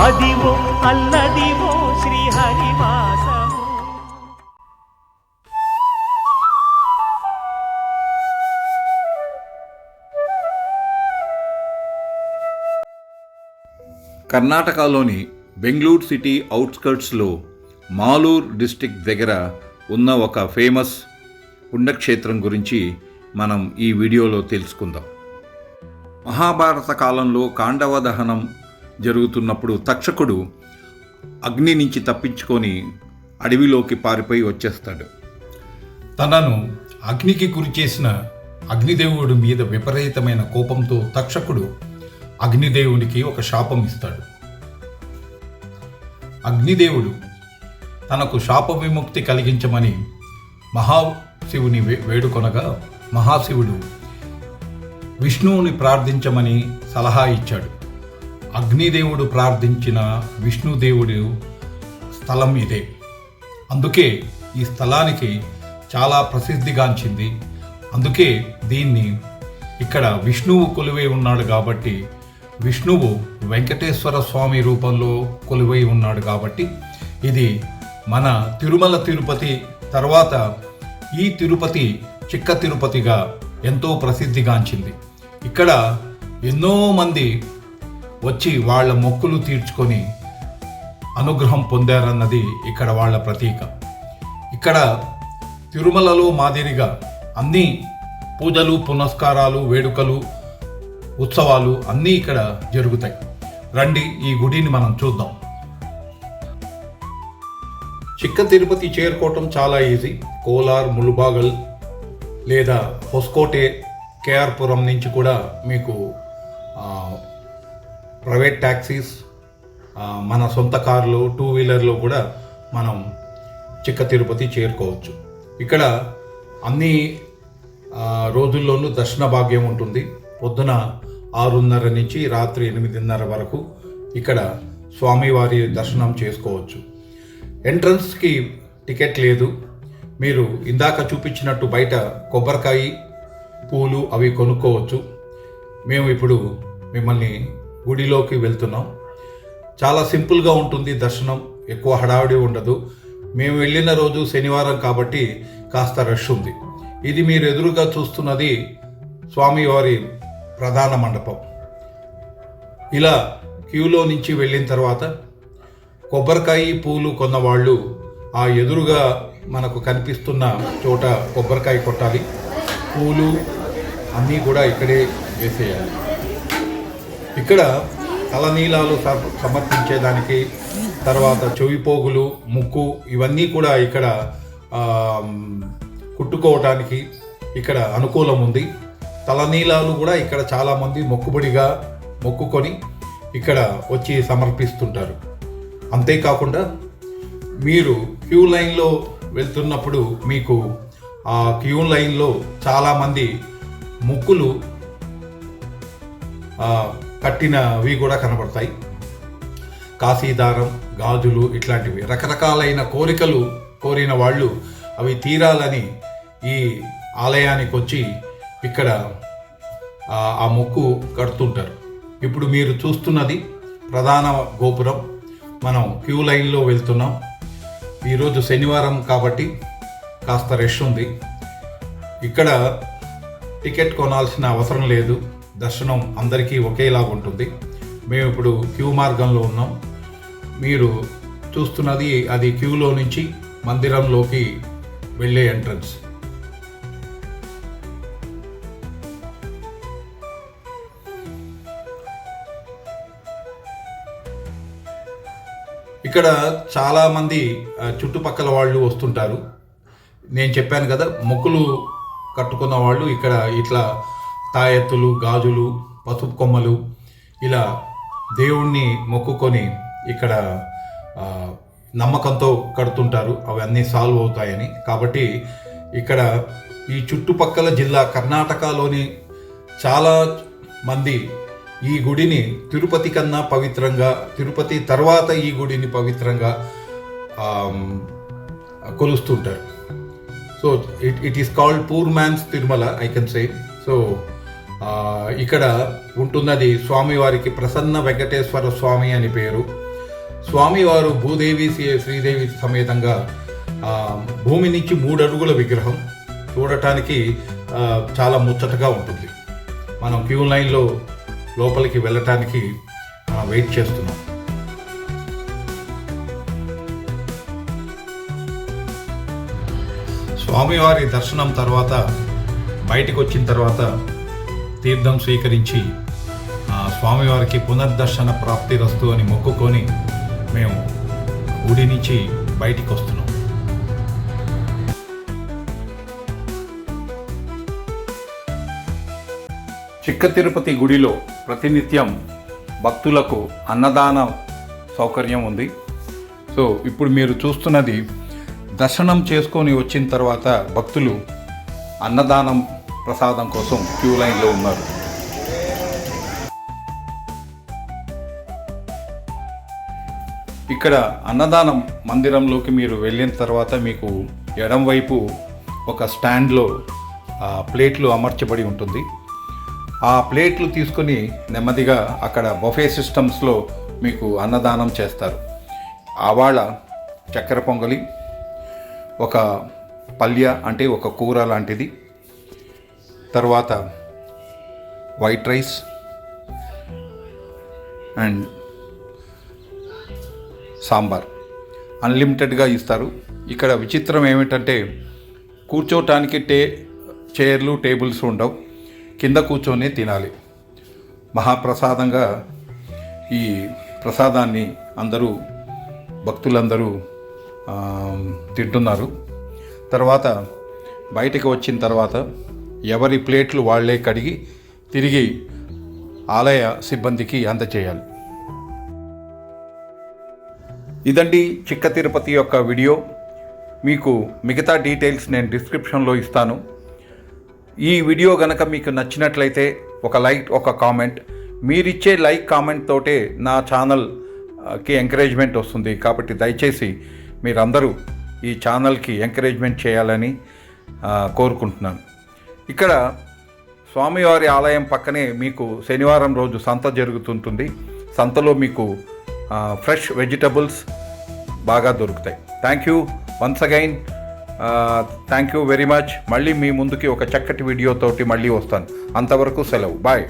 అదివో అల్లదివో శ్రీహరివాసము. కర్ణాటకలోని Bengaluru city అవుట్స్కర్ట్స్లో Malur district దగ్గర ఉన్న ఒక ఫేమస్ పుణ్యక్షేత్రం గురించి మనం ఈ వీడియోలో తెలుసుకుందాం. మహాభారత కాలంలో కాండవ దహనం జరుగుతున్నప్పుడు తక్షకుడు అగ్ని నుంచి తప్పించుకొని అడవిలోకి పారిపోయి వచ్చేస్తాడు. తనను అగ్నికి గురి చేసిన అగ్నిదేవుడి మీద విపరీతమైన కోపంతో తక్షకుడు అగ్నిదేవునికి ఒక శాపం ఇస్తాడు. అగ్నిదేవుడు తనకు శాప విముక్తి కలిగించమని మహాశివుని వేడుకొనగా మహాశివుడు విష్ణువుని ప్రార్థించమని సలహా ఇచ్చాడు. అగ్నిదేవుడు ప్రార్థించిన విష్ణుదేవుడు స్థలం ఇదే. అందుకే ఈ స్థలానికి చాలా ప్రసిద్ధిగాంచింది. అందుకే దీన్ని ఇక్కడ విష్ణువు కొలువై ఉన్నాడు కాబట్టి, విష్ణువు వెంకటేశ్వర స్వామి రూపంలో కొలువై ఉన్నాడు కాబట్టి ఇది మన తిరుమల తిరుపతి తర్వాత ఈ తిరుపతి చిక్క తిరుపతిగా ఎంతో ప్రసిద్ధిగాంచింది. ఇక్కడ ఎన్నో మంది వచ్చి వాళ్ళ మొక్కులు తీర్చుకొని అనుగ్రహం పొందారన్నది ఇక్కడ వాళ్ళ ప్రతీక. ఇక్కడ తిరుమలలో మాదిరిగా అన్ని పూజలు, పునస్కారాలు, వేడుకలు, ఉత్సవాలు అన్నీ ఇక్కడ జరుగుతాయి. రండి ఈ గుడిని మనం చూద్దాం. చిక్క తిరుపతి చేరుకోవటం చాలా ఈజీ. కోలార్, ములుబాగల్ లేదా హొస్కోటే, కేఆర్పురం నుంచి కూడా మీకు ప్రైవేట్ ట్యాక్సీస్, మన సొంత కార్లు, 2 వీలర్లో కూడా మనం చిక్క తిరుపతి చేరుకోవచ్చు. ఇక్కడ అన్ని రోజుల్లోనూ దర్శన భాగ్యం ఉంటుంది. పొద్దున 6:30 నుంచి రాత్రి 8:30 వరకు ఇక్కడ స్వామివారి దర్శనం చేసుకోవచ్చు. ఎంట్రన్స్కి టికెట్ లేదు. మీరు ఇందాక చూపించినట్టు బయట కొబ్బరికాయ, పూలు అవి కొనుక్కోవచ్చు. మేము ఇప్పుడు మిమ్మల్ని గుడిలోకి వెళ్తున్నాం. చాలా సింపుల్గా ఉంటుంది దర్శనం, ఎక్కువ హడావిడి ఉండదు. మేము వెళ్ళిన రోజు శనివారం కాబట్టి కాస్త రష్ ఉంది. ఇది మీరు ఎదురుగా చూస్తున్నది స్వామివారి ప్రధాన మండపం. ఇలా క్యూలో నుంచి వెళ్ళిన తర్వాత కొబ్బరికాయ, పూలు కొన్నవాళ్ళు ఆ ఎదురుగా మనకు కనిపిస్తున్న చోట కొబ్బరికాయ కొట్టాలి. పూలు అన్నీ కూడా ఇక్కడే వేసేయాలి. ఇక్కడ తలనీలాలు సమర్పించేదానికి, తర్వాత చెవిపోగులు, ముక్కు ఇవన్నీ కూడా ఇక్కడ కుట్టుకోవటానికి ఇక్కడ అనుకూలం ఉంది. తలనీలాలు కూడా ఇక్కడ చాలామంది మొక్కుబడిగా మొక్కుకొని ఇక్కడ వచ్చి సమర్పిస్తుంటారు. అంతేకాకుండా మీరు క్యూ లైన్లో వెళ్తున్నప్పుడు మీకు ఆ క్యూ లైన్లో చాలామంది ముక్కులు కట్టినవి కూడా కనబడతాయి. కాశీదారం, గాజులు ఇట్లాంటివి రకరకాలైన కోరికలు కోరిన వాళ్ళు అవి తీరాలని ఈ ఆలయానికి వచ్చి ఇక్కడ ఆ మొక్కు కడుతుంటారు. ఇప్పుడు మీరు చూస్తున్నది ప్రధాన గోపురం. మనం క్యూ లైన్లో వెళ్తున్నాం. ఈరోజు శనివారం కాబట్టి కాస్త రష్ ఉంది. ఇక్కడ టికెట్ కొనాల్సిన అవసరం లేదు. దర్శనం అందరికీ ఒకేలాగా ఉంటుంది. మేము ఇప్పుడు క్యూ మార్గంలో ఉన్నాం. మీరు చూస్తున్నది అది క్యూలో నుంచి మందిరంలోకి వెళ్ళే ఎంట్రన్స్. ఇక్కడ చాలామంది చుట్టుపక్కల వాళ్ళు వస్తుంటారు. నేను చెప్పాను కదా, మొక్కులు కట్టుకున్న వాళ్ళు ఇక్కడ ఇట్లా తాయెత్తులు, గాజులు, పసుపు కొమ్మలు ఇలా దేవుణ్ణి మొక్కుకొని ఇక్కడ నమ్మకంతో కడుతుంటారు. అవన్నీ సాల్వ్ అవుతాయని. కాబట్టి ఇక్కడ ఈ చుట్టుపక్కల జిల్లా కర్ణాటకలోని చాలా మంది ఈ గుడిని తిరుపతి కన్నా పవిత్రంగా, తిరుపతి తర్వాత ఈ గుడిని పవిత్రంగా కొలుస్తుంటారు. So it is called poor man's Tirumala, I can say. So ఇక్కడ ఉంటున్నది స్వామివారికి ప్రసన్న వెంకటేశ్వర స్వామి అని పేరు. స్వామివారు భూదేవి శ్రీదేవి సమేతంగా భూమి నుంచి 3 అడుగుల విగ్రహం చూడటానికి చాలా ముచ్చటగా ఉంటుంది. మనం క్యూ లైన్లో లోపలికి వెళ్ళటానికి వెయిట్ చేస్తున్నాం. స్వామివారి దర్శనం తర్వాత బయటికి వచ్చిన తర్వాత తీర్థం స్వీకరించి స్వామివారికి పునర్దర్శన ప్రాప్తిరస్తు అని మొక్కుకొని మేము గుడి నుంచి బయటికి వస్తున్నాం. చిక్క తిరుపతి గుడిలో ప్రతినిత్యం భక్తులకు అన్నదాన సౌకర్యం ఉంది. సో ఇప్పుడు మీరు చూస్తున్నది దర్శనం చేసుకొని వచ్చిన తర్వాత భక్తులు అన్నదానం ప్రసాదం కోసం క్యూ లైన్లో ఉన్నారు. ఇక్కడ అన్నదానం మందిరంలోకి మీరు వెళ్ళిన తర్వాత మీకు ఎడం వైపు ఒక స్టాండ్లో ప్లేట్లు అమర్చబడి ఉంటుంది. ఆ ప్లేట్లు తీసుకొని నెమ్మదిగా అక్కడ బఫే సిస్టమ్స్లో మీకు అన్నదానం చేస్తారు. ఆవాళ, చక్కెర పొంగలి, ఒక పల్య అంటే ఒక కూర లాంటిది, తర్వాత వైట్ రైస్ అండ్ సాంబార్ అన్లిమిటెడ్గా ఇస్తారు. ఇక్కడ విచిత్రం ఏమిటంటే కూర్చోటానికి చైర్లు టేబుల్స్ ఉండవు, కింద కూర్చొని తినాలి. మహాప్రసాదంగా ఈ ప్రసాదాన్ని భక్తులందరూ తింటున్నారు. తర్వాత బయటికి వచ్చిన తర్వాత ఎవరి ప్లేట్లు వాళ్ళే కడిగి తిరిగి ఆలయ సిబ్బందికి అందచేయాలి. ఇదండి చిక్క తిరుపతి యొక్క వీడియో. మీకు మిగతా డీటెయిల్స్ నేను డిస్క్రిప్షన్లో ఇస్తాను. ఈ వీడియో గనక మీకు నచ్చినట్లయితే ఒక లైక్, ఒక కామెంట్. మీరిచ్చే లైక్, కామెంట్ తోటే నా ఛానల్కి ఎంకరేజ్మెంట్ వస్తుంది. కాబట్టి దయచేసి మీరందరూ ఈ ఛానల్కి ఎంకరేజ్మెంట్ చేయాలని కోరుకుంటున్నాను. ఇక్కడ స్వామివారి ఆలయం పక్కనే మీకు శనివారం రోజు సంత జరుగుతుంటుంది. సంతలో మీకు ఫ్రెష్ వెజిటబుల్స్ బాగా దొరుకుతాయి. Thank you once again. Thank you very much. మళ్ళీ మీ ముందుకి ఒక చక్కటి వీడియోతోటి మళ్ళీ వస్తాను. అంతవరకు సెలవు. బాయ్.